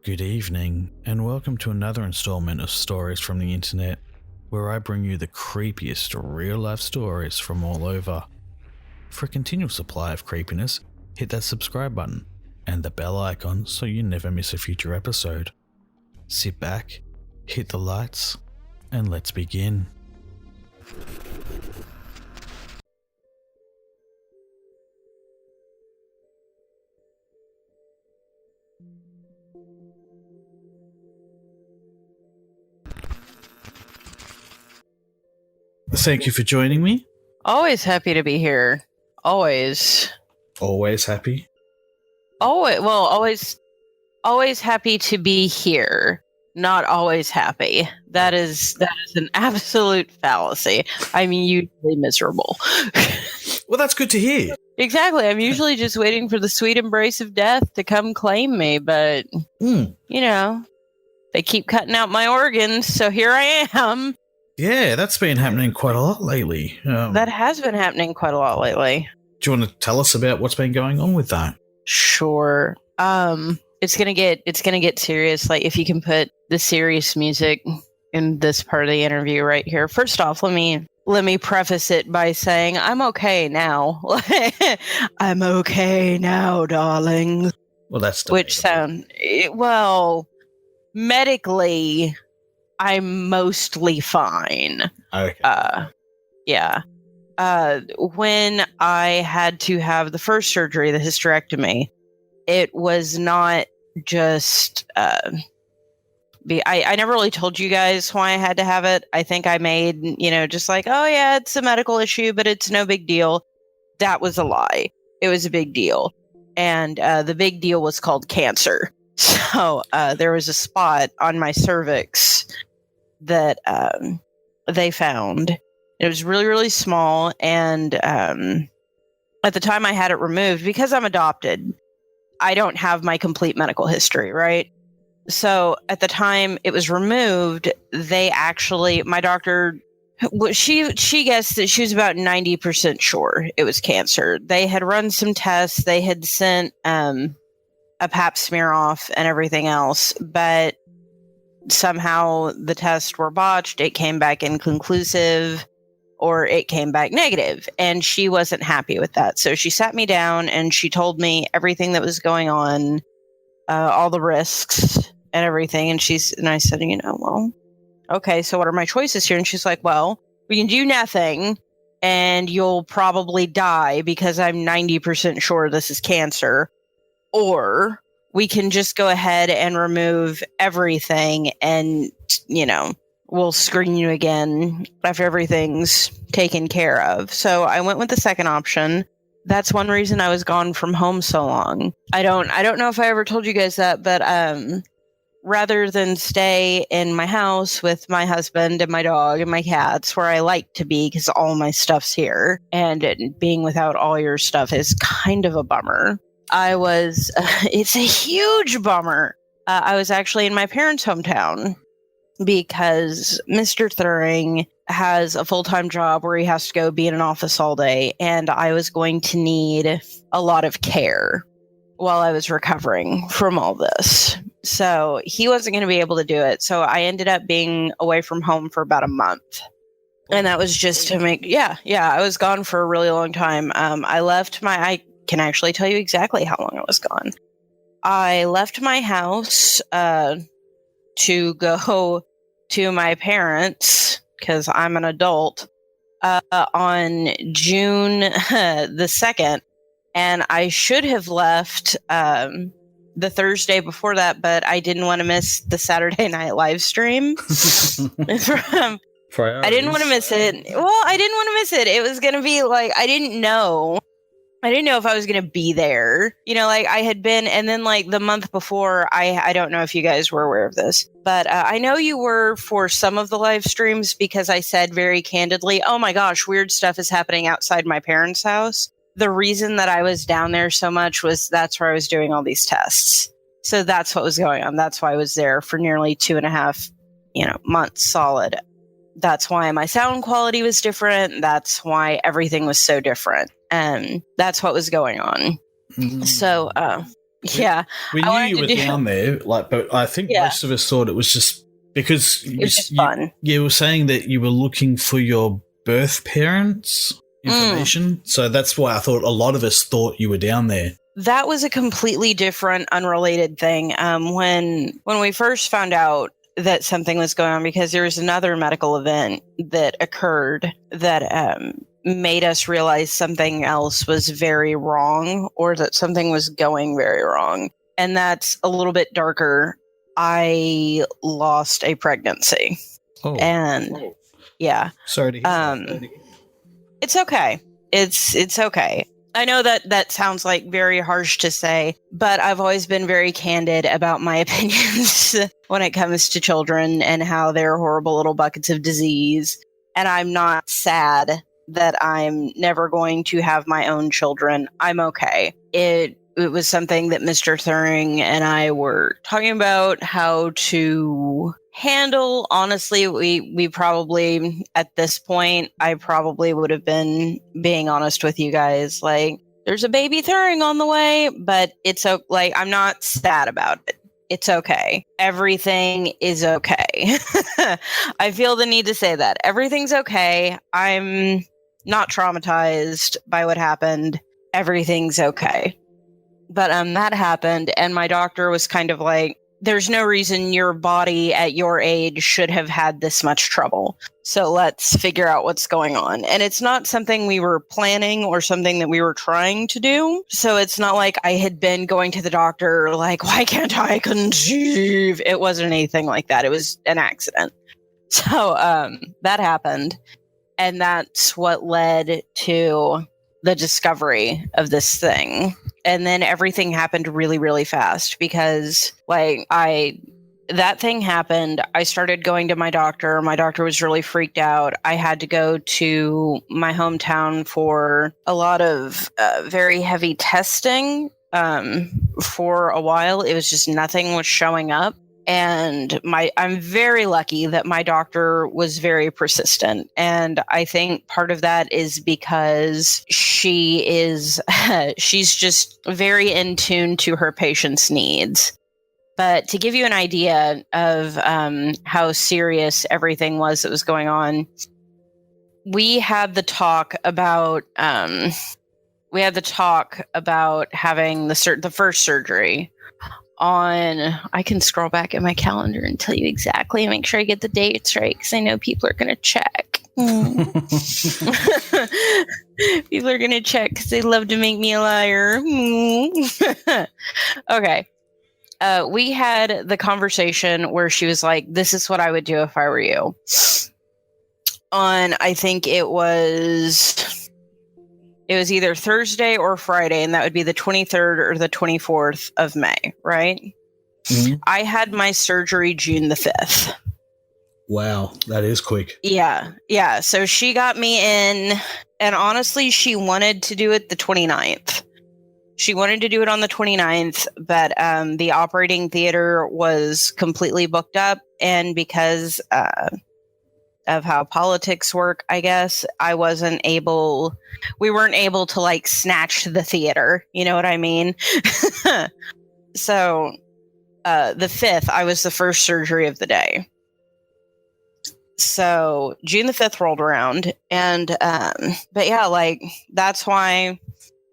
Good evening, and welcome to another installment of Stories from the Internet, where I bring you the creepiest real-life stories from all over. For a continual supply of creepiness, hit that subscribe button and the bell icon so you never miss a future episode. Sit back, hit the lights, and let's begin. Thank you for joining me. Always happy to be here. Always. Always happy. Always happy to be here. Not always happy. That is an absolute fallacy. I'm usually miserable. Well, that's good to hear. Exactly. I'm usually just waiting for the sweet embrace of death to come claim me, but they keep cutting out my organs, so here I am. Yeah, that's been happening quite a lot lately. That has been happening quite a lot lately. Do you want to tell us about what's been going on with that? Sure. It's gonna get serious. Like, if you can put the serious music in this part of the interview right here. First off, let me preface it by saying I'm okay now. I'm okay now, darling. Well, that's medically, I'm mostly fine. Okay. Yeah. When I had to have the first surgery, the hysterectomy, it was not just I never really told you guys why I had to have it. I think I made, just like, oh yeah, it's a medical issue, but it's no big deal. That was a lie. It was a big deal. And the big deal was called cancer. So there was a spot on my cervix that they found. It was really, really small. And at the time I had it removed, because I'm adopted, I don't have my complete medical history, right? So at the time it was removed, my doctor, she guessed that she was about 90% sure it was cancer. They had run some tests. They had sent a pap smear off and everything else, but somehow the tests were botched. It came back inconclusive, or it came back negative, and she wasn't happy with that. So she sat me down and she told me everything that was going on, all the risks and everything. And I said, well, okay, so what are my choices here? And she's like, well, we can do nothing and you'll probably die because I'm 90% sure this is cancer. Or we can just go ahead and remove everything and, we'll screen you again after everything's taken care of. So I went with the second option. That's one reason I was gone from home so long. I don't know if I ever told you guys that, but rather than stay in my house with my husband and my dog and my cats, where I like to be because all my stuff's here, and being without all your stuff is kind of a bummer. It's a huge bummer. I was actually in my parents' hometown because Mr. Thuring has a full-time job where he has to go be in an office all day, and I was going to need a lot of care while I was recovering from all this. So he wasn't going to be able to do it. So I ended up being away from home for about a month. And that was just to I was gone for a really long time. I can actually tell you exactly how long I was gone. I left my house to go to my parents, because I'm an adult, on June the 2nd. And I should have left the Thursday before that, but I didn't want to miss the Saturday night live stream. I didn't want to miss it. Well, I didn't want to miss it. It was going to be like, I didn't know if I was going to be there. I had been, and then like the month before, I don't know if you guys were aware of this, but I know you were for some of the live streams, because I said very candidly, oh my gosh, weird stuff is happening outside my parents' house. The reason that I was down there so much was that's where I was doing all these tests. So that's what was going on. That's why I was there for nearly 2.5, months solid. That's why my sound quality was different. That's why everything was so different. And that's what was going on. Mm-hmm. So Yeah. We I knew wanted you to were do- down there, but I think Yeah. most of us thought it was just because It was just fun. you were saying that you were looking for your birth parents' information. So that's why I thought a lot of us thought you were down there. That was a completely different, unrelated thing. When we first found out that something was going on, because there was another medical event that occurred that made us realize something else was very wrong, or that something was going very wrong. And that's a little bit darker. I lost a pregnancy. Oh. And yeah. Sorry to hear that. It's okay. It's okay. I know that sounds like very harsh to say, but I've always been very candid about my opinions when it comes to children and how they're horrible little buckets of disease. And I'm not sad that I'm never going to have my own children. I'm okay. It was something that Mr. Thuring and I were talking about how to handle. Honestly, we probably, at this point, I probably would have been being honest with you guys, like, there's a baby Thuring on the way, but it's like, I'm not sad about it. It's okay. Everything is okay. I feel the need to say that. Everything's okay. I'm not traumatized by what happened. Everything's okay. But that happened, and my doctor was kind of like, there's no reason your body at your age should have had this much trouble. So let's figure out what's going on. And it's not something we were planning or something that we were trying to do. So it's not like I had been going to the doctor like, why can't I conceive? It wasn't anything like that. It was an accident. So that happened. And that's what led to the discovery of this thing. And then everything happened really, really fast because that thing happened. I started going to my doctor. My doctor was really freaked out. I had to go to my hometown for a lot of very heavy testing for a while. It was just nothing was showing up. And I'm very lucky that my doctor was very persistent. And I think part of that is because she's just very in tune to her patient's needs. But to give you an idea of how serious everything was that was going on, we had the talk about having the first surgery on, I can scroll back at my calendar and tell you exactly and make sure I get the dates right, because I know people are going to check. People are going to check because they love to make me a liar. Okay. We had the conversation where she was like, this is what I would do if I were you. On, I think it was either Thursday or Friday, and that would be the 23rd or the 24th of May, right? Mm-hmm. I had my surgery June the 5th. Wow, that is quick. Yeah. So she got me in, and honestly, she wanted to do it the 29th. She wanted to do it on the 29th, but the operating theater was completely booked up, and because of how politics work, I guess, we weren't able to like snatch the theater. You know what I mean? So the 5th, I was the first surgery of the day. So June the 5th rolled around, and but yeah, like, that's why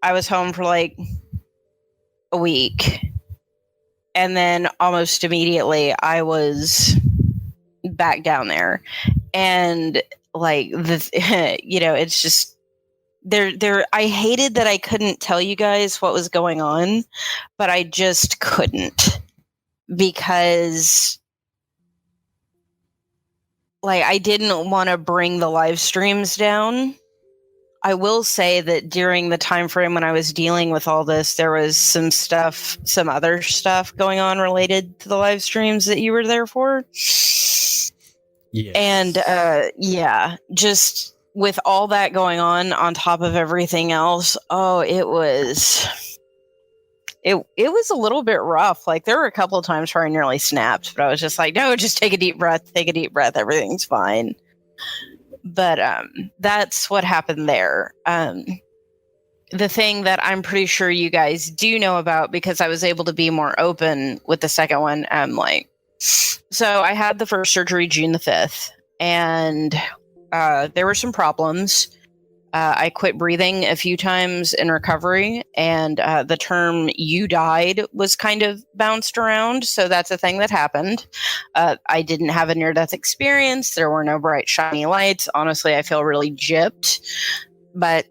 I was home for like a week. And then almost immediately I was back down there. And like, it's just I hated that I couldn't tell you guys what was going on, but I just couldn't, because like, I didn't want to bring the live streams down. I will say that during the time frame when I was dealing with all this, there was some other stuff going on related to the live streams that you were there for. Yes. And just with all that going on top of everything else, it was a little bit rough. Like, there were a couple of times where I nearly snapped, but I was just like, no, just take a deep breath, everything's fine. But that's what happened there. the thing that I'm pretty sure you guys do know about, because I was able to be more open with the second one. So I had the first surgery June the 5th, and there were some problems. I quit breathing a few times in recovery, and the term "you died" was kind of bounced around. So that's a thing that happened. I didn't have a near-death experience. There were no bright, shiny lights. Honestly, I feel really gypped. But,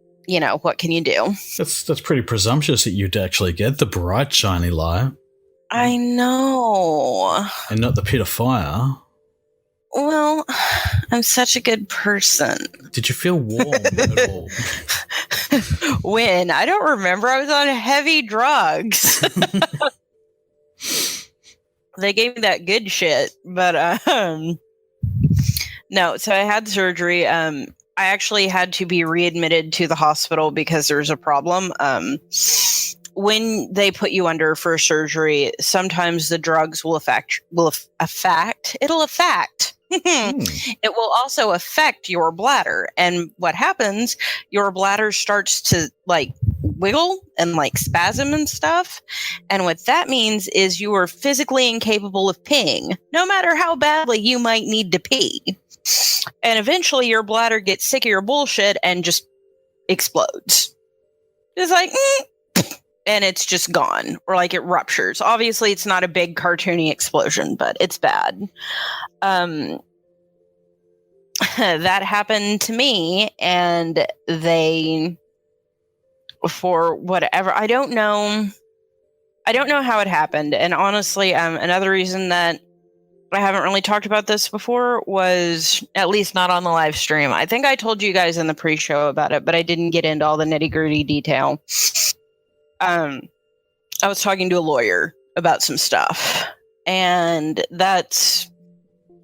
what can you do? That's pretty presumptuous that you'd actually get the bright, shiny light. I know. And not the pit of fire. Well, I'm such a good person. Did you feel warm at all? When? I don't remember. I was on heavy drugs. They gave me that good shit. But, no. So I had surgery. I actually had to be readmitted to the hospital because there's a problem. When they put you under for surgery, sometimes the drugs will affect. It will also affect your bladder. And what happens, your bladder starts to wiggle and spasm and stuff. And what that means is you are physically incapable of peeing, no matter how badly you might need to pee. And eventually your bladder gets sick of your bullshit and just explodes. It's and it's just gone, or it ruptures. Obviously, it's not a big cartoony explosion, but it's bad. That happened to me, and they, for whatever, I don't know how it happened. And honestly, another reason that I haven't really talked about this before was, at least not on the live stream. I think I told you guys in the pre-show about it, but I didn't get into all the nitty-gritty detail. I was talking to a lawyer about some stuff, and that's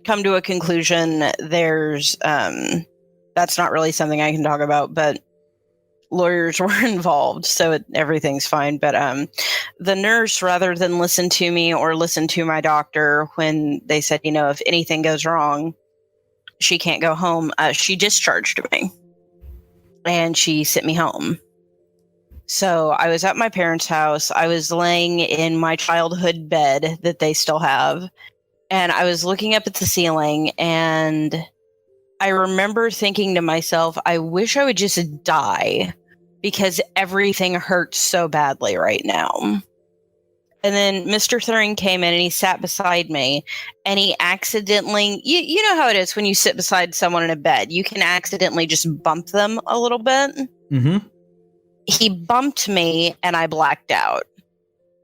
come to a conclusion. There's that's not really something I can talk about, but lawyers were involved, so everything's fine. But the nurse, rather than listen to me or listen to my doctor when they said, if anything goes wrong, she can't go home, she discharged me, and she sent me home. So I was at my parents' house. I was laying in my childhood bed that they still have, and I was looking up at the ceiling, and I remember thinking to myself, I wish I would just die, because everything hurts so badly right now. And then Mr. Thuring came in and he sat beside me, and he accidentally, you know how it is when you sit beside someone in a bed, you can accidentally just bump them a little bit. Mm-hmm. He bumped me and I blacked out.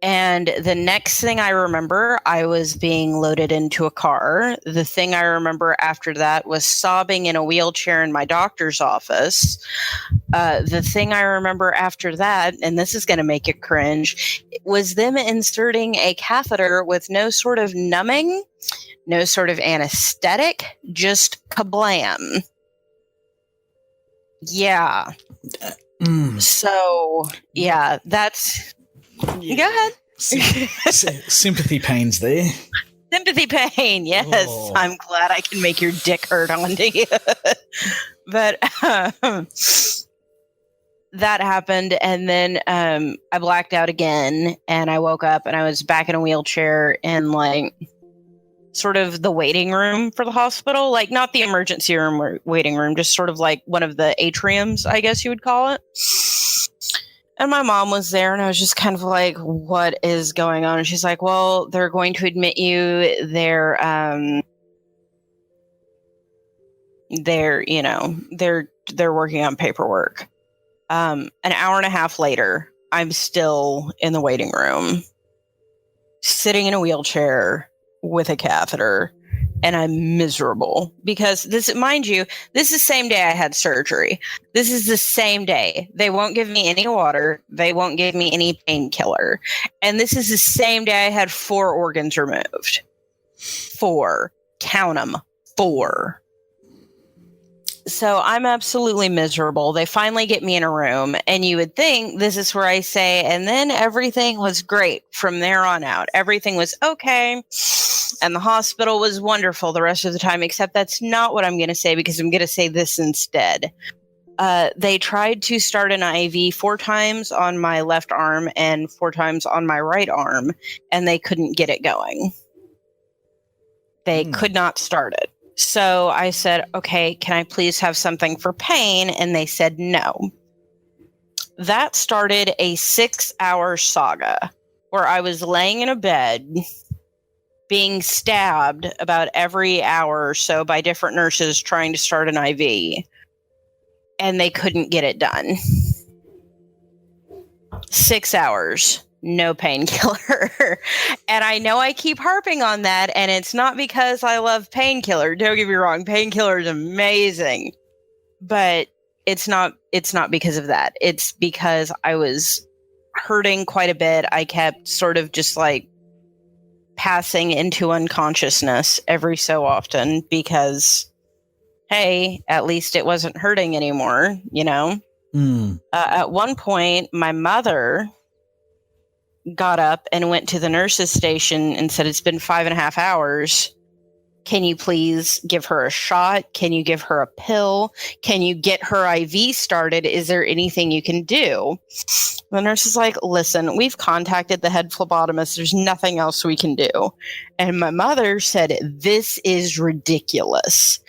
And the next thing I remember, I was being loaded into a car. The thing I remember after that was sobbing in a wheelchair in my doctor's office. The thing I remember after that, and this is going to make you cringe, was them inserting a catheter with no sort of numbing, no sort of anesthetic, just kablam. Yeah. So, yeah, that's... Yeah. Go ahead. Sympathy pains there. Sympathy pain, yes. Oh. I'm glad I can make your dick hurt onto you. But that happened, and then I blacked out again, and I woke up, and I was back in a wheelchair in, sort of the waiting room for the hospital. Not the emergency room or waiting room, just sort of one of the atriums, I guess you would call it. And my mom was there, and I was just kind of like, what is going on? And she's like, well, they're going to admit you. They're working on paperwork. An hour and a half later, I'm still in the waiting room, sitting in a wheelchair with a catheter, and I'm miserable because mind you, this is the same day I had surgery. This is the same day. They won't give me any water. They won't give me any painkiller. And this is the same day I had 4 organs removed. 4. Count them. 4. So I'm absolutely miserable. They finally get me in a room, and you would think this is where I say, and then everything was great from there on out. Everything was okay, and the hospital was wonderful the rest of the time, except that's not what I'm going to say, because I'm going to say this instead. They tried to start an IV 4 times on my left arm and 4 times on my right arm, and they couldn't get it going. They could not start it. So I said, okay, can I please have something for pain? And they said no. That started a 6-hour saga where I was laying in a bed being stabbed about every hour or so by different nurses trying to start an IV. And they couldn't get it done. 6 hours, no painkiller. And I know I keep harping on that, and it's not because I love painkiller. Don't get me wrong, painkiller is amazing. But it's not because of that. It's because I was hurting quite a bit. I kept sort of just like passing into unconsciousness every so often because, hey, at least it wasn't hurting anymore, you know? At one point, my mother got up and went to the nurse's station and said, it's been 5.5 hours. Can you please give her a shot? Can you give her a pill? Can you get her IV started? Is there anything you can do? The nurse is like, listen, we've contacted the head phlebotomist. There's nothing else we can do. And my mother said, this is ridiculous.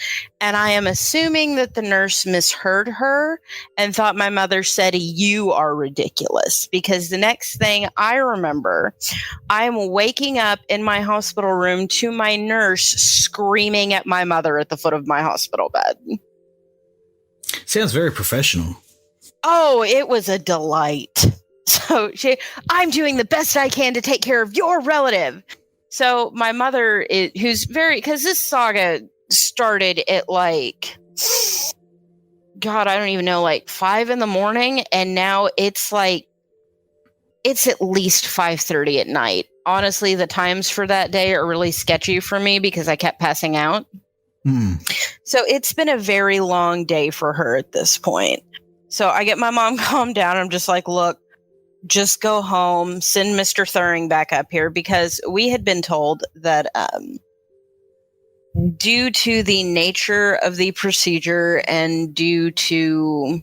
And I am assuming that the nurse misheard her and thought my mother said, you are ridiculous. Because the next thing I remember, I'm waking up in my hospital room to my nurse screaming at my mother at the foot of my hospital bed. Sounds very professional. Oh, it was a delight. So I'm doing the best I can to take care of your relative. So my mother, who's very, because this saga started at like, God, I don't even know, like 5 a.m. And now it's like, it's at least 5:30 at night. Honestly, the times for that day are really sketchy for me because I kept passing out. So it's been a very long day for her at this point. So I get my mom calmed down. I'm just like, look, just go home, send Mr. Thuring back up here, because we had been told that due to the nature of the procedure and due to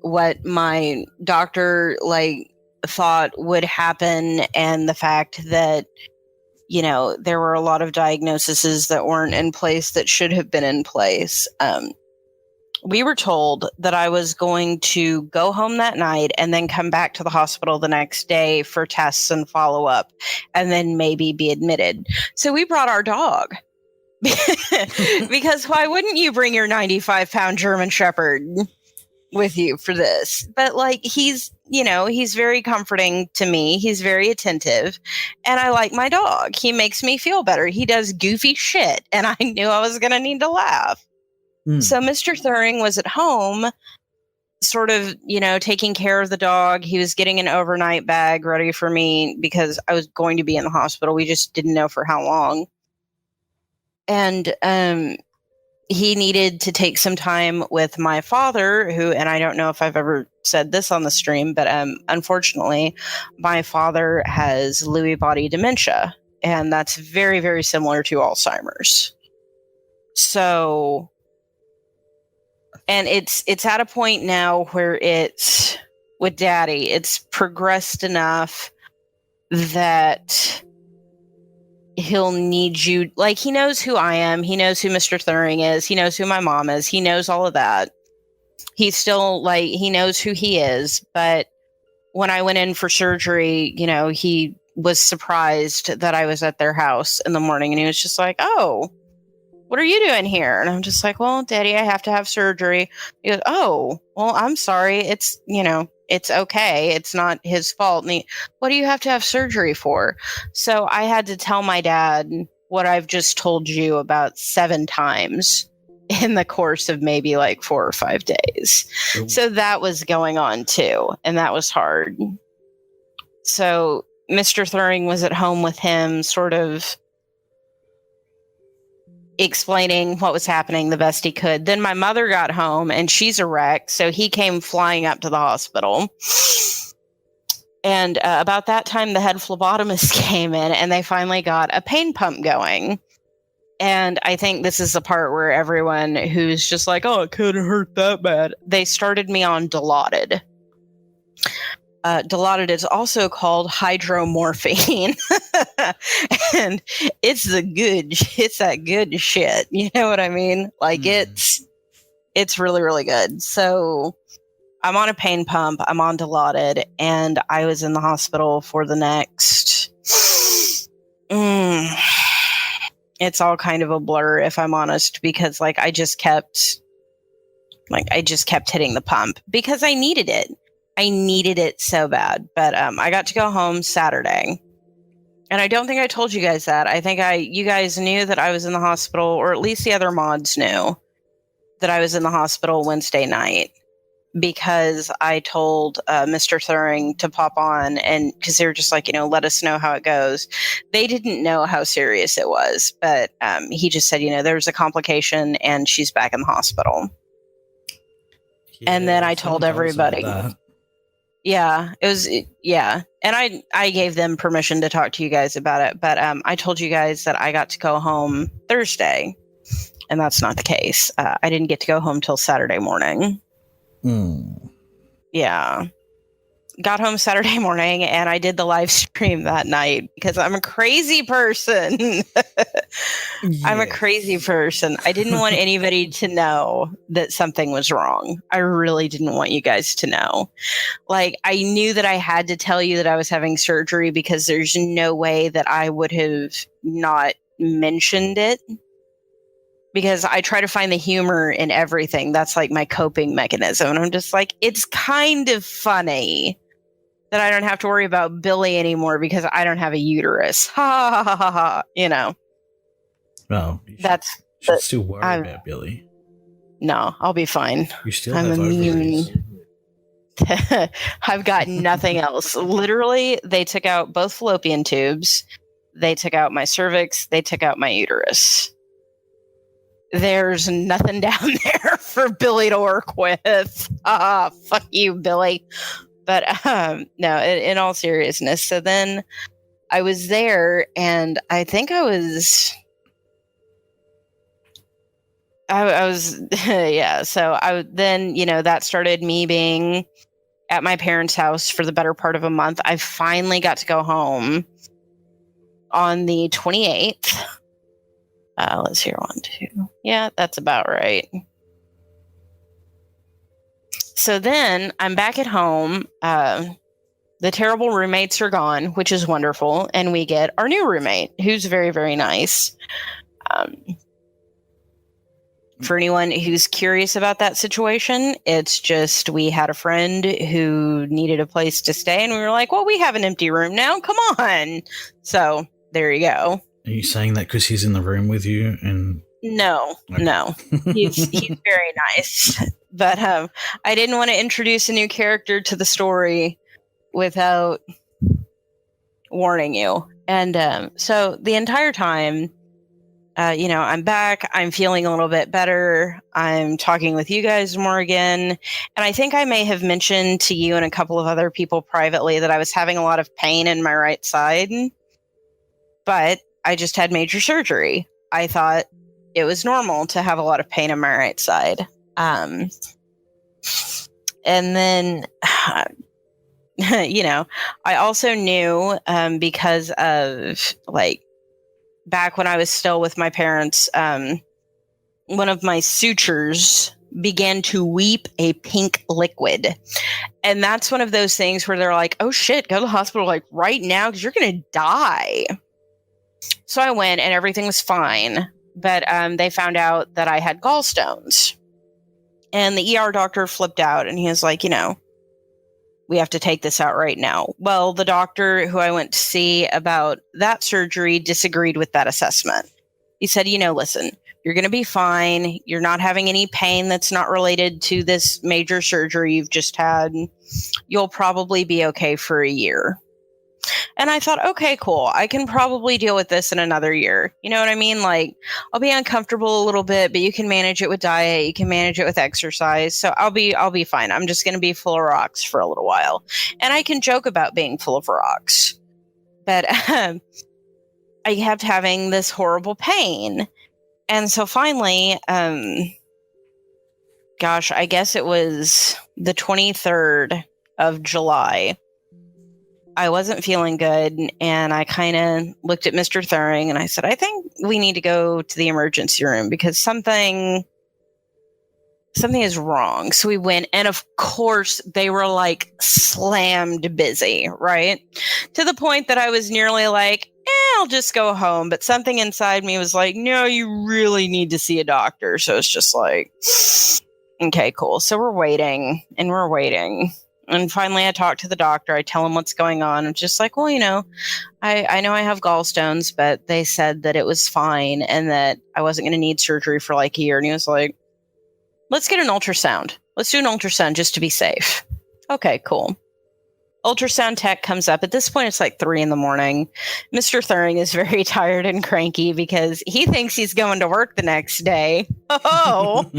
what my doctor thought would happen, and the fact that, you know, there were a lot of diagnoses that weren't in place that should have been in place. We were told that I was going to go home that night and then come back to the hospital the next day for tests and follow up, and then maybe be admitted. So we brought our dog. Because why wouldn't you bring your 95-pound German Shepherd with you for this? But he's very comforting to me. He's very attentive, and I like my dog. He makes me feel better. He does goofy shit, and I knew I was going to need to laugh. So Mr. Thuring was at home, sort of, taking care of the dog. He was getting an overnight bag ready for me because I was going to be in the hospital. We just didn't know for how long. And he needed to take some time with my father, who, and I don't know if I've ever said this on the stream, but unfortunately, my father has Lewy body dementia, and that's very, very similar to Alzheimer's. So, and it's at a point now where it's, with Daddy, it's progressed enough that he'll need you. He knows who I am. He knows who Mr. Thuring is. He knows who my mom is. He knows all of that. He's still he knows who he is. But when I went in for surgery, he was surprised that I was at their house in the morning, and he was just like, "Oh, what are you doing here?" And I'm just like, "Well, Daddy, I have to have surgery." He goes, "Oh, well, I'm sorry. It's, it's okay. It's not his fault." And what do you have to have surgery for? So I had to tell my dad what I've just told you about 7 times in the course of maybe 4 or 5 days. Ooh. So that was going on too. And that was hard. So Mr. Thuring was at home with him, sort of explaining what was happening the best he could. Then my mother got home, and she's a wreck, so he came flying up to the hospital. And about that time, the head phlebotomist came in, and they finally got a pain pump going. And I think this is the part where everyone who's just like, oh, it couldn't hurt that bad. They started me on Dilaudid. Dilaudid is also called hydromorphine. And it's that good shit. You know what I mean? Like it's really, really good. So I'm on a pain pump. I'm on Dilaudid, and I was in the hospital for the next... it's all kind of a blur, if I'm honest, because I just kept hitting the pump because I needed it. I needed it so bad. But I got to go home Saturday. And I don't think I told you guys that. I think you guys knew that I was in the hospital, or at least the other mods knew that I was in the hospital Wednesday night, because I told Mr. Thuring to pop on, and because they were just like, let us know how it goes. They didn't know how serious it was, but he just said, there was a complication and she's back in the hospital. Yeah, and then I told everybody. Yeah, it was, yeah. And I gave them permission to talk to you guys about it, but I told you guys that I got to go home Thursday, and that's not the case. I didn't get to go home till Saturday morning. Yeah. Got home Saturday morning, and I did the live stream that night because I'm a crazy person. I'm a crazy person. I didn't want anybody to know that something was wrong. I really didn't want you guys to know. I knew that I had to tell you that I was having surgery because there's no way that I would have not mentioned it. Because I try to find the humor in everything. That's my coping mechanism. And I'm just it's kind of funny that I don't have to worry about Billy anymore because I don't have a uterus. Ha ha ha ha ha. Well, you should still worry about Billy. No, I'll be fine. You still have ovaries. I've got nothing else. Literally, they took out both fallopian tubes. They took out my cervix. They took out my uterus. There's nothing down there for Billy to work with. Fuck you, Billy. But no, in all seriousness. So then I was there, and I think I was yeah. So then, that started me being at my parents' house for the better part of a month. I finally got to go home on the 28th. Let's hear 1, 2. Yeah, that's about right. So then I'm back at home. The terrible roommates are gone, which is wonderful. And we get our new roommate, who's very, very nice. For anyone who's curious about that situation, it's just we had a friend who needed a place to stay. And we were like, well, we have an empty room now. Come on. So there you go. Are you saying that because he's in the room with you? No, okay. No. He's very nice. But I didn't want to introduce a new character to the story without warning you. And so the entire time, I'm back. I'm feeling a little bit better. I'm talking with you guys more again. And I think I may have mentioned to you and a couple of other people privately that I was having a lot of pain in my right side. But I just had major surgery. I thought it was normal to have a lot of pain in my right side. And then, I also knew because of back when I was still with my parents, one of my sutures began to weep a pink liquid. And that's one of those things where they're like, oh shit, go to the hospital right now because you're going to die. So I went and everything was fine. But they found out that I had gallstones. And the ER doctor flipped out and he was like, we have to take this out right now. Well, the doctor who I went to see about that surgery disagreed with that assessment. He said, listen, you're going to be fine. You're not having any pain that's not related to this major surgery you've just had. You'll probably be okay for a year. And I thought, okay, cool. I can probably deal with this in another year. You know what I mean? I'll be uncomfortable a little bit, but you can manage it with diet. You can manage it with exercise. So I'll be fine. I'm just going to be full of rocks for a little while. And I can joke about being full of rocks. But I kept having this horrible pain. And so finally, gosh, I guess it was the 23rd of July. I wasn't feeling good, and I kind of looked at Mr. Thuring and I said, I think we need to go to the emergency room because something is wrong. So we went, and of course they were like slammed busy, right? To the point that I was nearly like, I'll just go home. But something inside me was like, no, you really need to see a doctor. So it's just like, okay, cool. So we're waiting. And finally I talk to the doctor. I tell him what's going on. I'm just like, well, I know I have gallstones, but they said that it was fine and that I wasn't going to need surgery for like a year. And he was like, let's get an ultrasound. Let's do an ultrasound just to be safe. Okay, cool. Ultrasound tech comes up. At this point, it's like 3 a.m. Mr. Thuring is very tired and cranky because he thinks he's going to work the next day. Oh,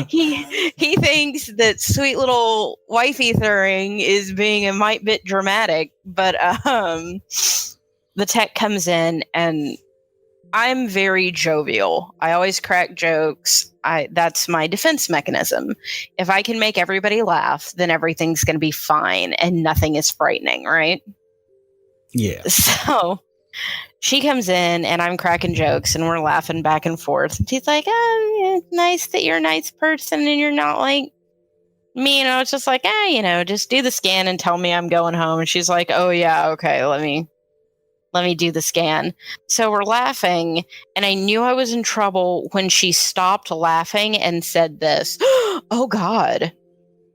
he thinks that sweet little wifey Thuring is being a mite bit dramatic. But the tech comes in, and I'm very jovial. I always crack jokes. That's my defense mechanism. If I can make everybody laugh, then everything's going to be fine and nothing is frightening, right? Yeah. So she comes in and I'm cracking jokes and we're laughing back and forth. And she's like, oh, it's nice that you're a nice person and you're not like me. It's just like, just do the scan and tell me I'm going home. And she's like, oh yeah, okay, let me do the scan. So we're laughing, and I knew I was in trouble when she stopped laughing and said this. Oh God,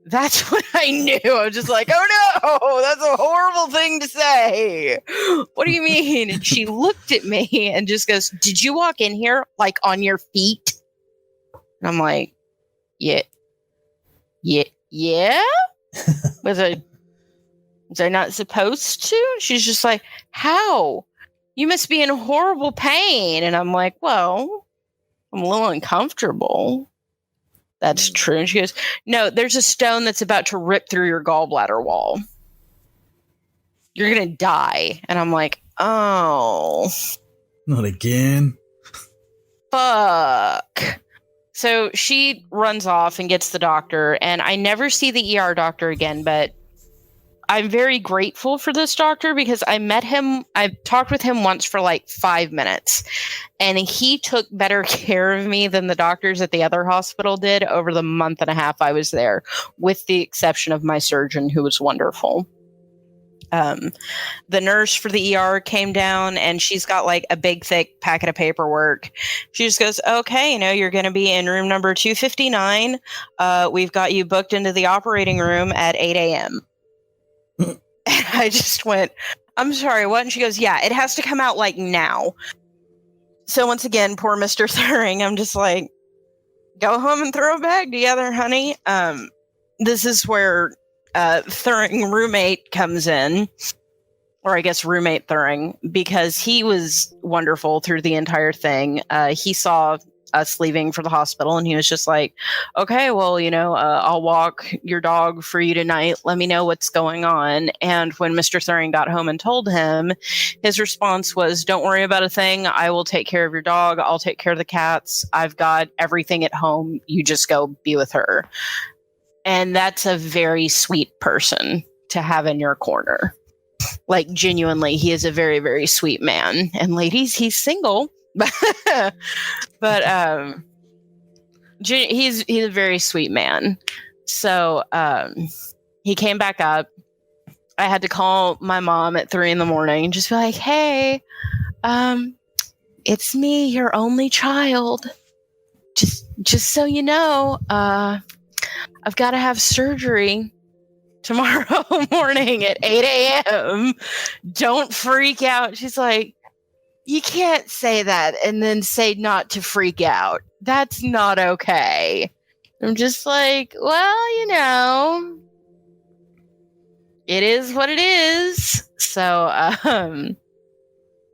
that's when I knew. I was just like, oh no, that's a horrible thing to say. What do you mean? And she looked at me and just goes, did you walk in here like on your feet? And I'm like, yeah. Was I not supposed to? She's just like, how? You must be in horrible pain. And I'm like, well, I'm a little uncomfortable. That's true. And she goes, no, there's a stone that's about to rip through your gallbladder wall. You're going to die. And I'm like, oh. Not again. Fuck. So she runs off and gets the doctor. And I never see the ER doctor again, but I'm very grateful for this doctor because I met him. I talked with him once for like 5 minutes, and he took better care of me than the doctors at the other hospital did over the month and a half I was there, with the exception of my surgeon, who was wonderful. The nurse for the ER came down, and she's got like a big, thick packet of paperwork. She just goes, okay, you're going to be in room number 259. We've got you booked into the operating room at 8 a.m. And I just went, I'm sorry, what? And she goes, yeah, it has to come out like now. So once again, poor Mr. Thuring, I'm just like, go home and throw a bag together, honey. This is where Thuring roommate comes in, or I guess roommate Thuring, because he was wonderful through the entire thing. He saw us leaving for the hospital, and he was just like, okay, well, I'll walk your dog for you tonight. Let me know what's going on. And when Mr. Thuring got home and told him, his response was, don't worry about a thing. I will take care of your dog. I'll take care of the cats. I've got everything at home. You just go be with her. And that's a very sweet person to have in your corner. Like, genuinely, he is a very, very sweet man. And ladies, he's single. But he's a very sweet man. So he came back up. I had to call my mom at 3 a.m. and just be like, hey, it's me, your only child. Just so you know, I've got to have surgery tomorrow morning at 8 a.m. Don't freak out. She's like, you can't say that and then say not to freak out. That's not okay. I'm just like, well, it is what it is. So,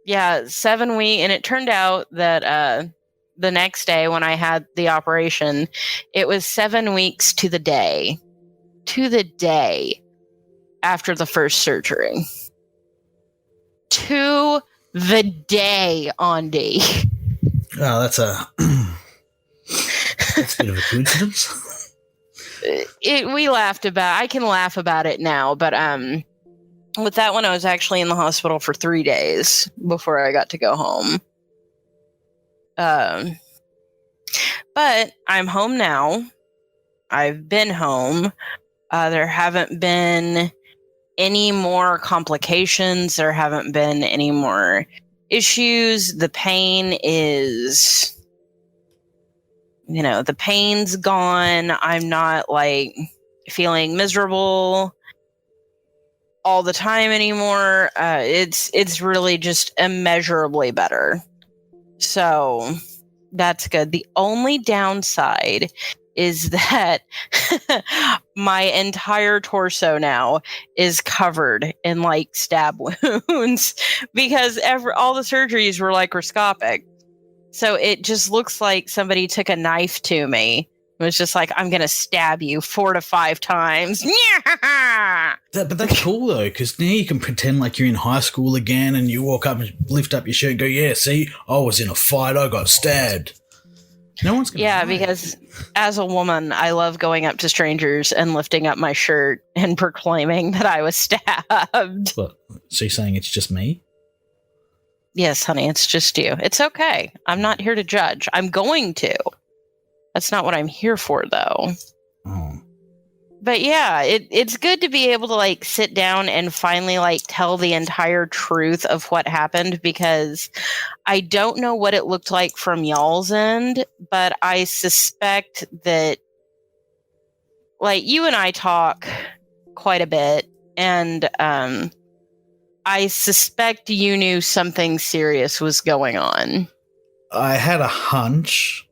yeah, 7 weeks. And it turned out that the next day when I had the operation, it was 7 weeks to the day after the first surgery. To the day, Andy. Oh, that's a bit of a coincidence. We laughed about. I can laugh about it now, but with that one, I was actually in the hospital for 3 days before I got to go home. But I'm home now. I've been home. There haven't been any more complications. There haven't been any more issues. The pain is, the pain's gone. I'm not like feeling miserable all the time anymore. It's really just immeasurably better. So that's good. The only downside is that my entire torso now is covered in like stab wounds because all the surgeries were laparoscopic. So it just looks like somebody took a knife to me. It was just like, I'm going to stab you 4 to 5 times. But that's cool, though, because now you can pretend like you're in high school again and you walk up and lift up your shirt and go, yeah, see, I was in a fight, I got stabbed. No one's going to know. Because as a woman, I love going up to strangers and lifting up my shirt and proclaiming that I was stabbed. What? So you're saying it's just me? Yes, honey, it's just you. It's okay. I'm not here to judge. I'm going to. That's not what I'm here for, though. Oh. But yeah, it's good to be able to like sit down and finally like tell the entire truth of what happened, because I don't know what it looked like from y'all's end, but I suspect that like you and I talk quite a bit, and I suspect you knew something serious was going on. I had a hunch.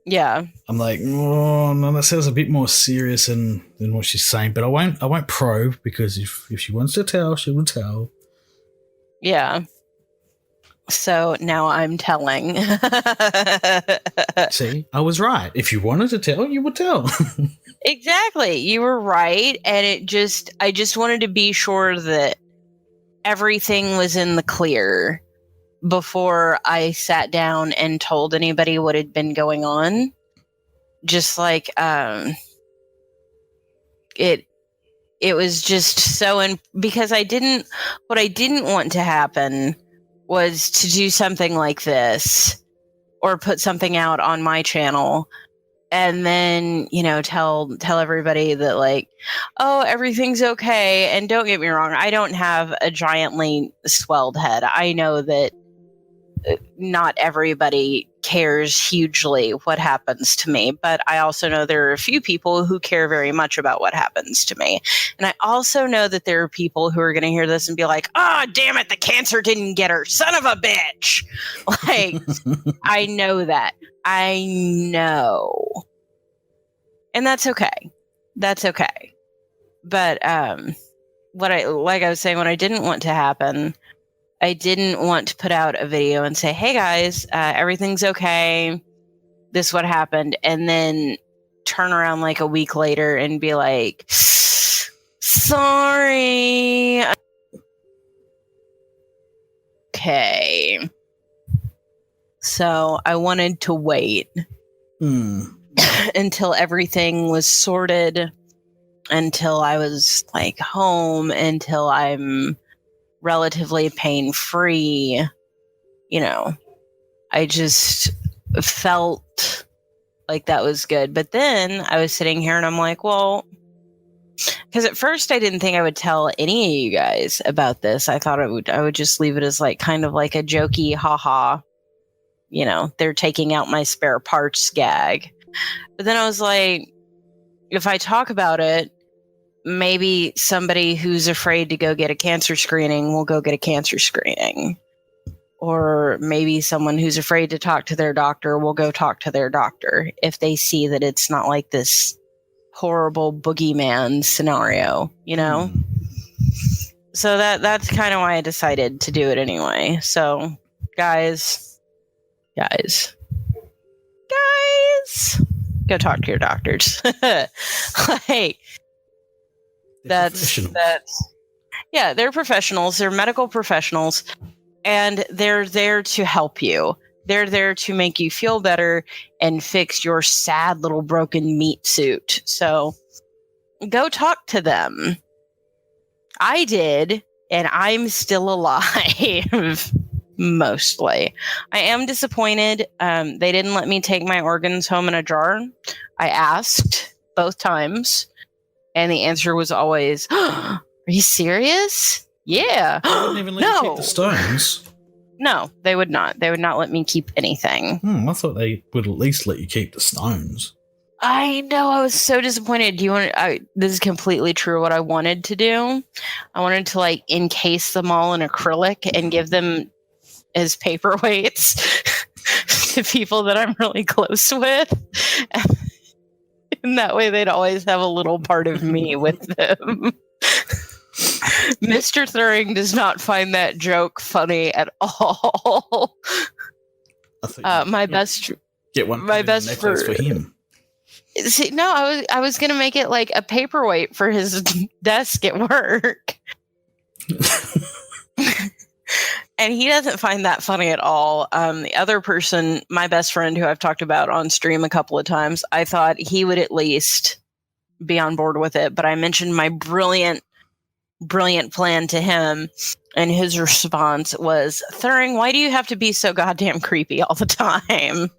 Yeah. I'm like, oh, no, that sounds a bit more serious than what she's saying. But I won't probe, because if she wants to tell, she will tell. Yeah. So now I'm telling. See, I was right. If you wanted to tell, you would tell. Exactly. You were right. And I just wanted to be sure that everything was in the clear before I sat down and told anybody what had been going on. Just like, it was just so, because what I didn't want to happen was to do something like this or put something out on my channel and then, tell everybody that like, oh, everything's okay. And don't get me wrong, I don't have a giantly swelled head. I know that not everybody cares hugely what happens to me, but I also know there are a few people who care very much about what happens to me. And I also know that there are people who are going to hear this and be like, oh, damn it, the cancer didn't get her, son of a bitch. Like, I know that. I know. And that's okay. That's okay. But like I was saying, what I didn't want to happen, I didn't want to put out a video and say, hey guys, everything's okay. This is what happened. And then turn around like a week later and be like, sorry. Okay. So I wanted to wait until everything was sorted, until I was like home, until I'm relatively pain-free. I just felt like that was good. But then I was sitting here and I'm like, well, because at first I didn't think I would tell any of you guys about this. I thought I would just leave it as like kind of like a jokey haha, they're taking out my spare parts gag. But then I was like, if I talk about it, maybe somebody who's afraid to go get a cancer screening will go get a cancer screening. Or maybe someone who's afraid to talk to their doctor will go talk to their doctor if they see that it's not like this horrible boogeyman scenario, So that's kind of why I decided to do it anyway. So, guys, go talk to your doctors. Like, that's Yeah, they're professionals. They're medical professionals, and they're there to help you. They're there to make you feel better and fix your sad little broken meat suit. So go talk to them. I did, and I'm still alive. Mostly. I am disappointed. They didn't let me take my organs home in a jar. I asked both times, and the answer was always, "Are you serious? Yeah." They wouldn't even let you keep the stones. No, they would not. They would not let me keep anything. I thought they would at least let you keep the stones. I know. I was so disappointed. Do you want? This is completely true. What I wanted to do, I wanted to like encase them all in acrylic and give them as paperweights to people that I'm really close with. And that way they'd always have a little part of me with them. Mr. Thuring does not find that joke funny at all. My best friend for him. See, no, I was gonna make it like a paperweight for his desk at work. And he doesn't find that funny at all. The other person, my best friend who I've talked about on stream a couple of times, I thought he would at least be on board with it. But I mentioned my brilliant plan to him. And his response was, Thuring, why do you have to be so goddamn creepy all the time?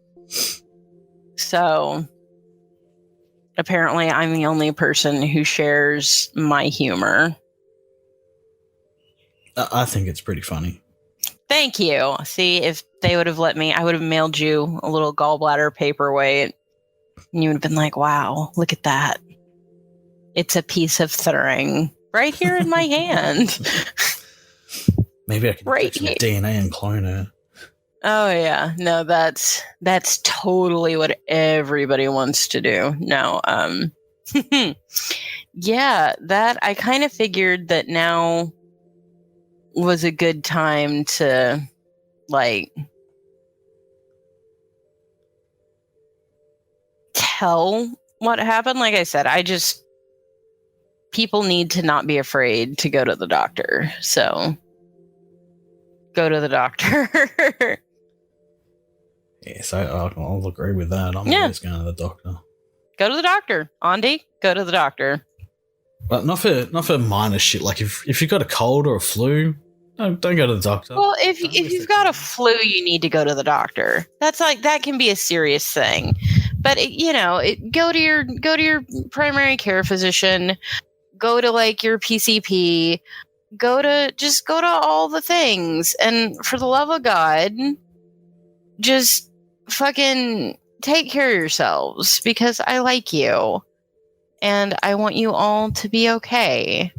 So apparently I'm the only person who shares my humor. I think it's pretty funny. Thank you. See, if they would have let me, I would have mailed you a little gallbladder paperweight. And you would have been like, wow, look at that. It's a piece of Thuring right here in my hand. Maybe I can take some DNA and clone her. Oh, yeah. No, that's totally what everybody wants to do. No. Yeah, that I kind of figured that now was a good time to like tell what happened. Like I said, people need to not be afraid to go to the doctor. So go to the doctor. Yes, I'll agree with that. I'm always going to the doctor. Go to the doctor. Andy, go to the doctor. But not for minor shit. Like if you've got a cold or a flu, don't go to the doctor. Well, if you've got a flu, you need to go to the doctor. That can be a serious thing. But go to your primary care physician. Go to like your PCP. Go to all the things. And for the love of God, just fucking take care of yourselves, because I like you. And I want you all to be okay,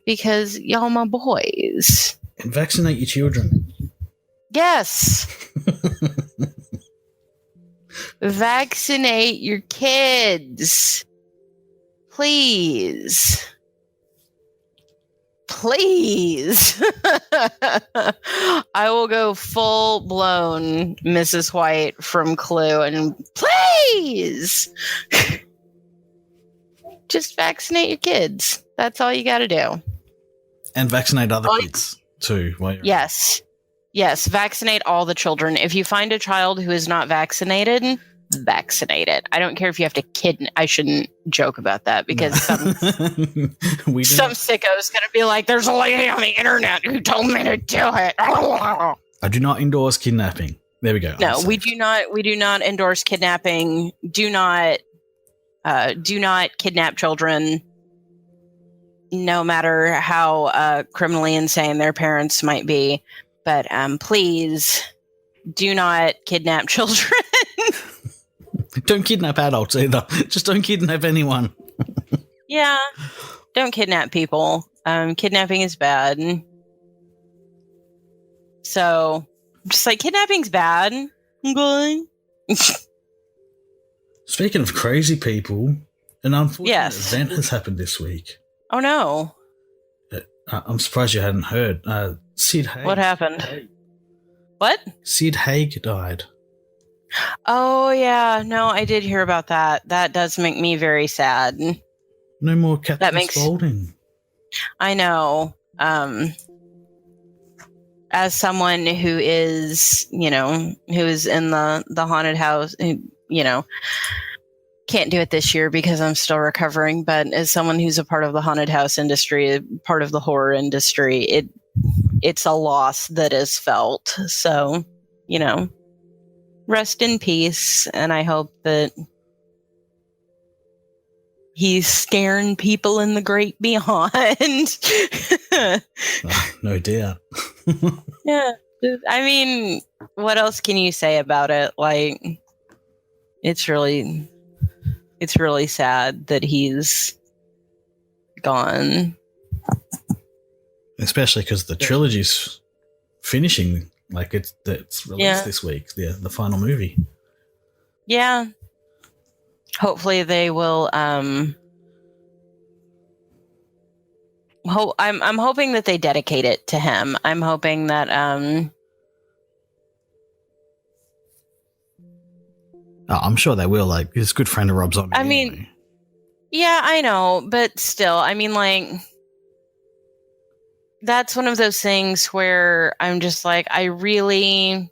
because y'all my boys. And vaccinate your children. Yes. Vaccinate your kids. Please. Please. I will go full blown Mrs. White from Clue and please. Just vaccinate your kids. That's all you got to do. And vaccinate other kids too. Yes. Yes. Vaccinate all the children. If you find a child who is not vaccinated, vaccinate it. I don't care if you have to kidnap. I shouldn't joke about that, because some sicko is going to be like, there's a lady on the internet who told me to do it. I do not endorse kidnapping. There we go. No, we do not. We do not endorse kidnapping. Do not kidnap children, no matter how criminally insane their parents might be. But please do not kidnap children. Don't kidnap adults either. Just don't kidnap anyone. Yeah, don't kidnap people. Kidnapping is bad. So, just like, kidnapping's bad. Okay. Speaking of crazy people, an unfortunate event has happened this week. Oh no. I'm surprised you hadn't heard. Sid Haig. What happened? What? Sid Haig died. Oh yeah, no, I did hear about that. That does make me very sad. No more Captain Spaulding. I know. As someone who is, who is in the haunted house, can't do it this year because I'm still recovering, but as someone who's a part of the haunted house industry, part of the horror industry, it's a loss that is felt. So, rest in peace. And I hope that he's scaring people in the great beyond. No doubt. Yeah. I mean, what else can you say about it? Like, it's really sad that he's gone. Especially because the trilogy's finishing. Like, it's released this week, the final movie. Yeah. Hopefully they will. I'm hoping that they dedicate it to him. I'm hoping that I'm sure they will. Like, he's a good friend of Rob Zombie. I mean, anyway. Yeah, I know, but still, I mean, like, that's one of those things where I'm just like, I really,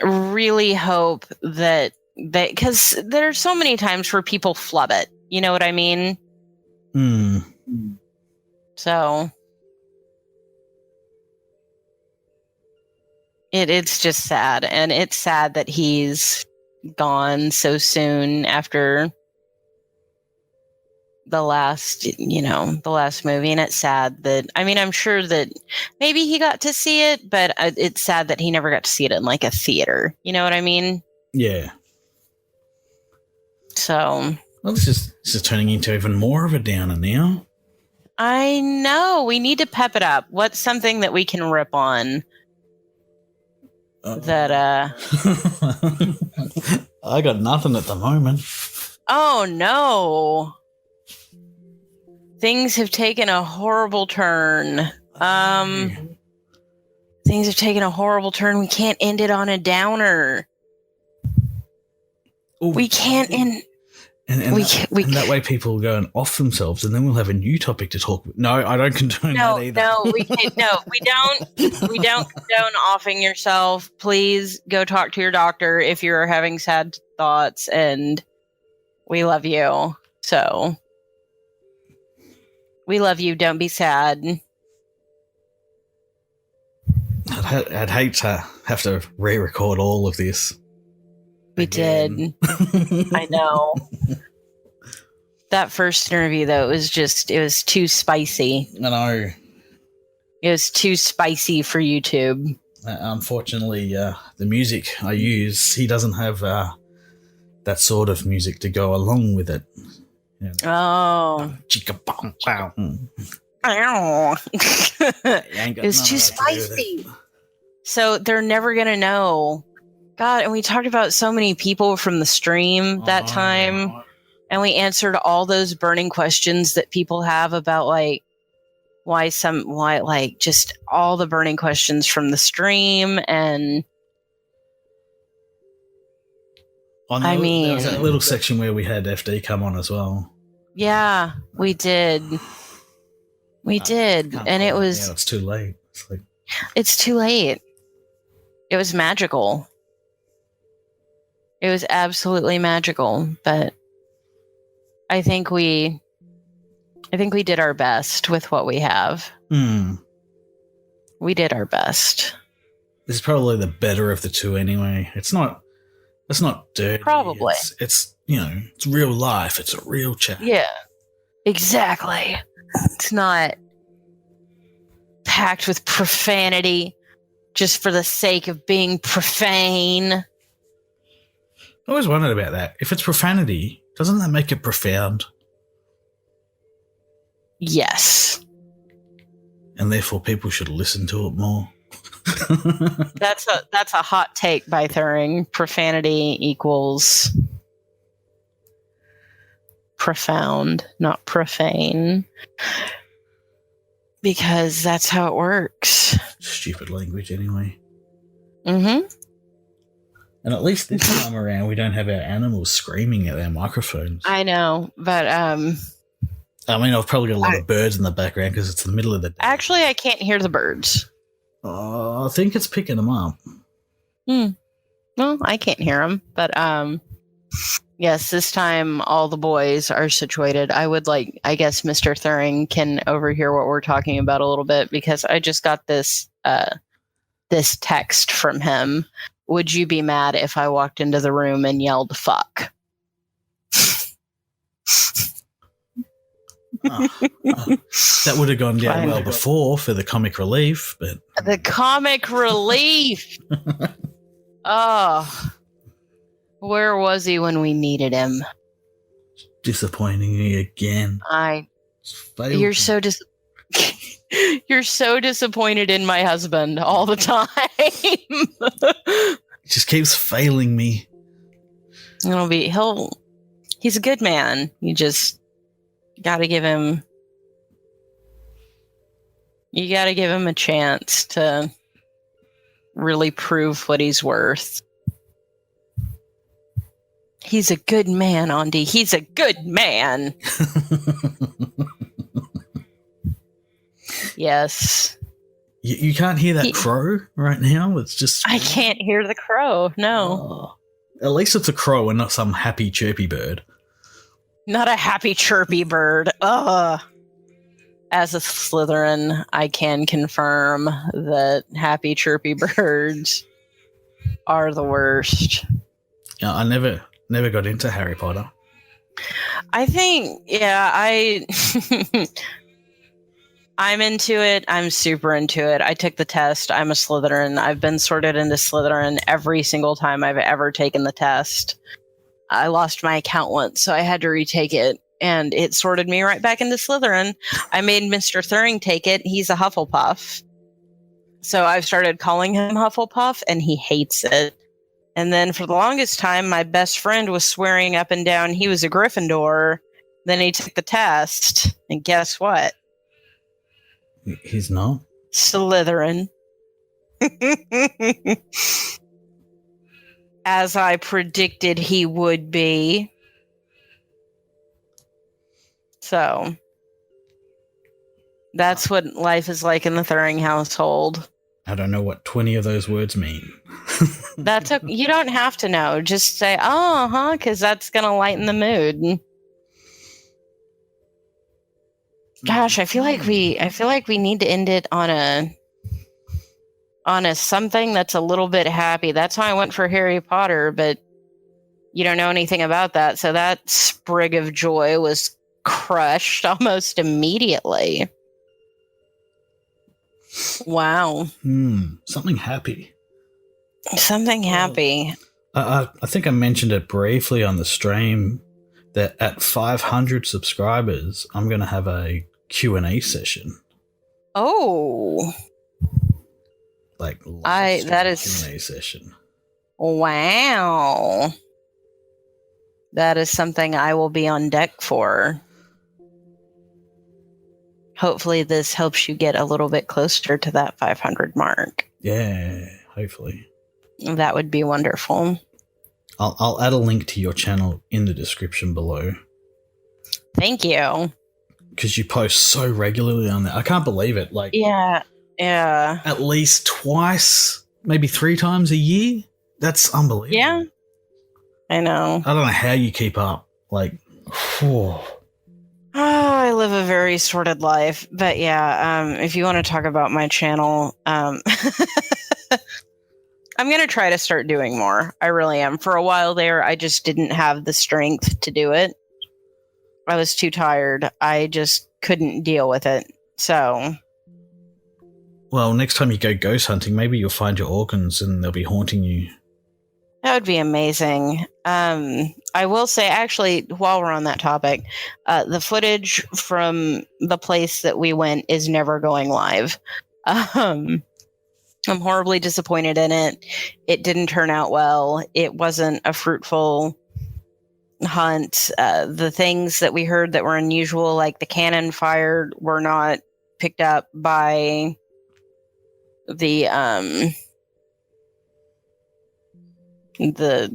really hope that because there's so many times where people flub it. You know what I mean? So it's just sad, and it's sad that he's gone so soon after the last movie. And it's sad that, I mean, I'm sure that maybe he got to see it, but it's sad that he never got to see it in like a theater. You know what I mean? Yeah. So, well, this is turning into even more of a downer now. I know, we need to pep it up. What's something that we can rip on? That I got nothing at the moment. Oh no, things have taken a horrible turn. Things have taken a horrible turn. We can't end it on a downer. Ooh. We can't end. And that way people will go and off themselves, and then we'll have a new topic to talk about. No, I don't condone that either. We don't condone offing yourself. Please go talk to your doctor if you're having sad thoughts, and we love you. So we love you. Don't be sad. I'd hate to have to re-record all of this. We did. I know. That first interview, though, it was too spicy. I know. It was too spicy for YouTube. Unfortunately, the music I use, he doesn't have that sort of music to go along with it. You know, oh. It was too spicy. So they're never going to know. God, and we talked about so many people from the stream that time, and we answered all those burning questions that people have about like why just all the burning questions from the stream. And I mean, there was that little section where we had FD come on as well. Yeah, we did. And it was. Yeah, it's too late. It's too late. It was magical. It was absolutely magical, but I think we did our best with what we have. We did our best. This is probably the better of the two anyway. It's not dirty. Probably. It's it's real life. It's a real chat. Yeah. Exactly. It's not packed with profanity just for the sake of being profane. I always wondered about that. If it's profanity, doesn't that make it profound? Yes. And therefore people should listen to it more. That's a hot take by Thuring. Profanity equals profound, not profane. Because that's how it works. Stupid language anyway. Mm-hmm. And at least this time around, we don't have our animals screaming at our microphones. I know, but I mean, I've probably got a lot of birds in the background because it's the middle of the day. Actually, I can't hear the birds. Oh, I think it's picking them up. Well, I can't hear them, but yes, this time all the boys are situated. I guess Mr. Thuring can overhear what we're talking about a little bit because I just got this text from him. Would you be mad if I walked into the room and yelled fuck? That would have gone down well before for the comic relief, but the comic relief. Oh, where was he when we needed him? Disappointing me again. You're so disappointed in my husband all the time. He just keeps failing me. He's a good man. You just gotta give him a chance to really prove what he's worth. He's a good man, Andy. He's a good man. Yes. You can't hear that crow right now? It's just... I can't hear the crow, no. Oh. At least it's a crow and not some happy, chirpy bird. Not a happy, chirpy bird. Ugh. As a Slytherin, I can confirm that happy, chirpy birds are the worst. Yeah, I never got into Harry Potter. I think, I'm into it. I'm super into it. I took the test. I'm a Slytherin. I've been sorted into Slytherin every single time I've ever taken the test. I lost my account once, so I had to retake it, and it sorted me right back into Slytherin. I made Mr. Thuring take it. He's a Hufflepuff. So I've started calling him Hufflepuff, and he hates it. And then for the longest time, my best friend was swearing up and down he was a Gryffindor. Then he took the test, and guess what? He's not? Slytherin. As I predicted he would be. So, that's what life is like in the Thuring household. I don't know what 20 of those words mean. You don't have to know. Just say, oh, huh, because that's going to lighten the mood. Gosh, I feel like we need to end it on a something that's a little bit happy. That's how I went for Harry Potter, but you don't know anything about that, so that sprig of joy was crushed almost immediately. Wow. Something happy. Something happy. I think I mentioned it briefly on the stream that at 500 subscribers, I'm going to have a Q&A session. Oh. That is Q&A session. Wow. That is something I will be on deck for. Hopefully this helps you get a little bit closer to that 500 mark. Yeah, hopefully. That would be wonderful. I'll add a link to your channel in the description below. Thank you. Because you post so regularly on there. I can't believe it. Yeah. At least twice, maybe 3 times a year. That's unbelievable. Yeah. I know. I don't know how you keep up. I live a very sorted life. But yeah, if you want to talk about my channel, I'm going to try to start doing more. I really am. For a while there, I just didn't have the strength to do it. I was too tired. I just couldn't deal with it. So. Well, next time you go ghost hunting, maybe you'll find your organs and they'll be haunting you. That would be amazing. I will say, actually, while we're on that topic, the footage from the place that we went is never going live. I'm horribly disappointed in it. It didn't turn out well. It wasn't a fruitful hunt. The things that we heard that were unusual, like the cannon fired, were not picked up by the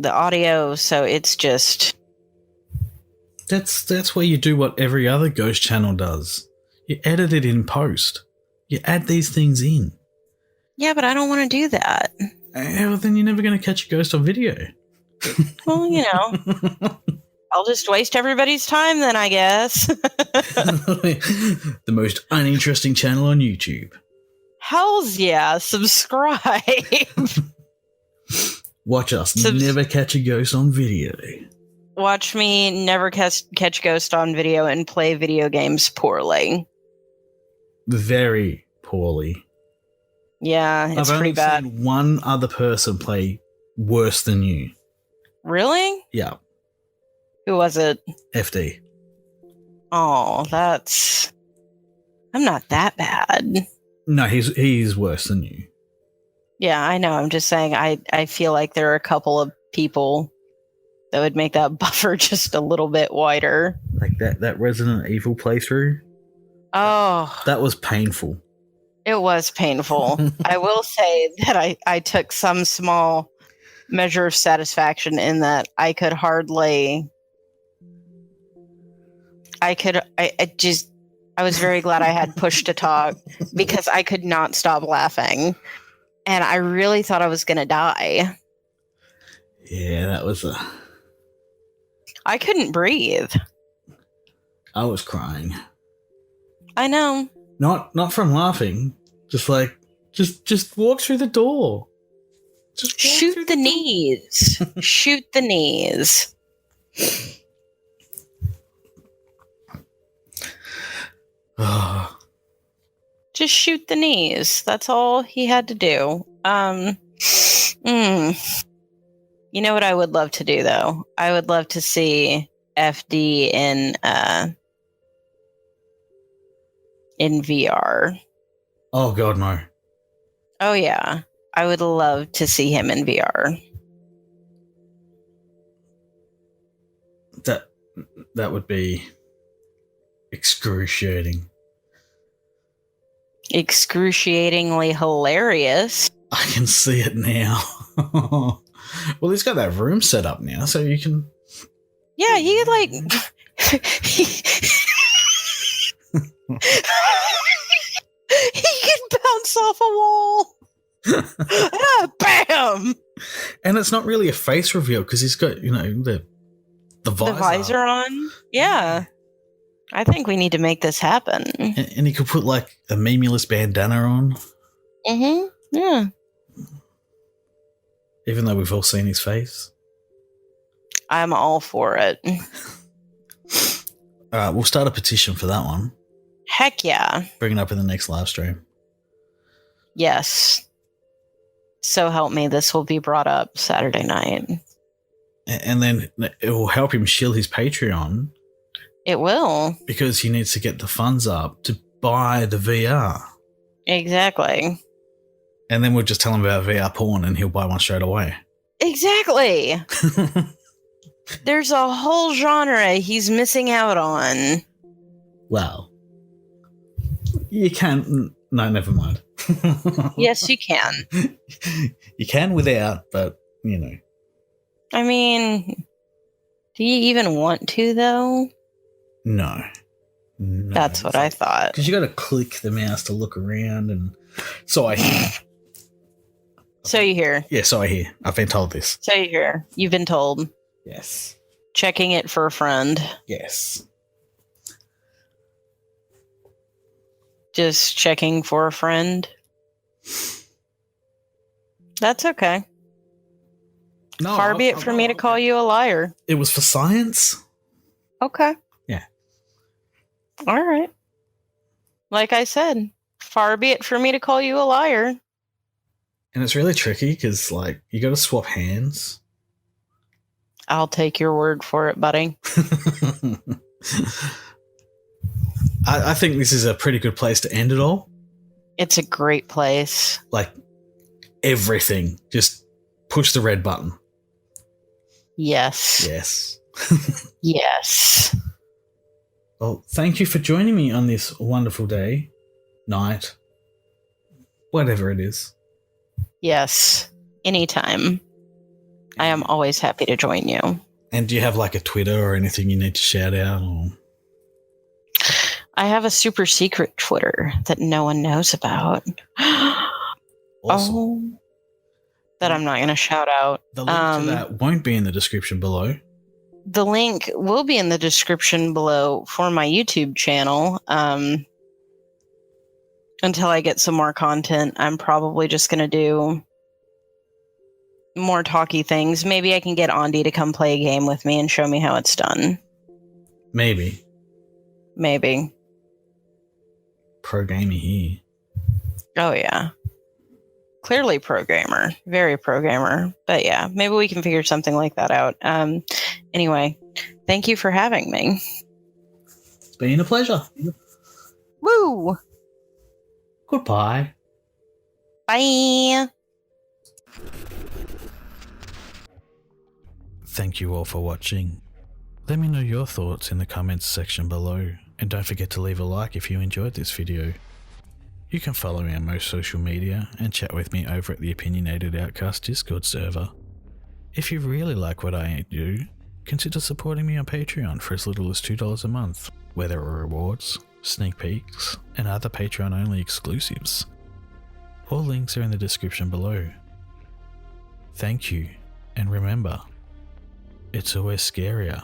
audio. So it's just That's where you do what every other ghost channel does. You edit it in post. You add these things in. Yeah, but I don't want to do that. Well, then you're never going to catch a ghost on video. Well, you know, I'll just waste everybody's time then, I guess. The most uninteresting channel on YouTube. Hells yeah, subscribe. Watch us never catch a ghost on video. Watch me never catch ghost on video and play video games poorly. Very poorly. Yeah, it's pretty bad. I've only seen one other person play worse than you. Really? Yeah. Who was it? FD. Oh, I'm not that bad. No, he's worse than you. Yeah, I know. I'm just saying I feel like there are a couple of people that would make that buffer just a little bit wider. Like that Resident Evil playthrough. Oh. That was painful. It was painful. I will say that I took some small measure of satisfaction in that I was very glad I had push to talk because I could not stop laughing. And I really thought I was going to die. Yeah, that was I couldn't breathe. I was crying. I know. Not from laughing. Just walk through the door. Just shoot the knees. Shoot the knees. Just shoot the knees. That's all he had to do. You know what I would love to do though? I would love to see FD in VR. Oh god, no. Oh yeah. I would love to see him in VR. That would be excruciating. Excruciatingly hilarious. I can see it now. Well, he's got that room set up now, so you can... Yeah, he could, like... he can bounce off a wall. Bam! And it's not really a face reveal, because he's got, the visor. The visor on? Yeah. I think we need to make this happen. And he could put, like, a memulous bandana on. Mm-hmm. Yeah. Even though we've all seen his face. I'm all for it. All right, we'll start a petition for that one. Heck yeah. Bring it up in the next live stream. Yes. So help me, this will be brought up Saturday night. And then it will help him shield his Patreon. It will. Because he needs to get the funds up to buy the VR. Exactly. And then we'll just tell him about VR porn and he'll buy one straight away. Exactly. There's a whole genre he's missing out on. Well, you can... No, never mind. Yes, you can. You can without, but, I mean, do you even want to, though? No. That's what I thought. Because you got to click the mouse to look around, and so I hear. So you hear. Yeah, so I hear. I've been told this. So you hear. You've been told. Yes. Checking it for a friend. Yes. Just checking for a friend. That's okay. No, Far be it for me to call you a liar. It was for science. Okay. Yeah. All right. Like I said, far be it for me to call you a liar. And it's really tricky because, you got to swap hands. I'll take your word for it, buddy. I think this is a pretty good place to end it all. It's a great place. Everything. Just push the red button. Yes. Yes. Yes. Well, thank you for joining me on this wonderful day, night, whatever it is. Yes. Anytime. I am always happy to join you. And do you have like a Twitter or anything you need to shout out? Or? I have a super secret Twitter that no one knows about. Awesome. Oh, that I'm not going to shout out. The link to that won't be in the description below. The link will be in the description below for my YouTube channel. Until I get some more content, I'm probably just going to do more talky things. Maybe I can get Andy to come play a game with me and show me how it's done. Maybe. Pro gamer here. Oh, yeah. Clearly pro gamer. Very pro gamer. But yeah, maybe we can figure something like that out. Anyway, thank you for having me. It's been a pleasure. Woo! Goodbye. Bye! Thank you all for watching. Let me know your thoughts in the comments section below, and don't forget to leave a like if you enjoyed this video. You can follow me on most social media and chat with me over at the Opinionated Outcast Discord server. If you really like what I do, consider supporting me on Patreon for as little as $2 a month, where there are rewards, sneak peeks, and other Patreon-only exclusives. All links are in the description below. Thank you, and remember, it's always scarier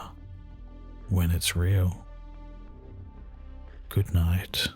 when it's real. Good night.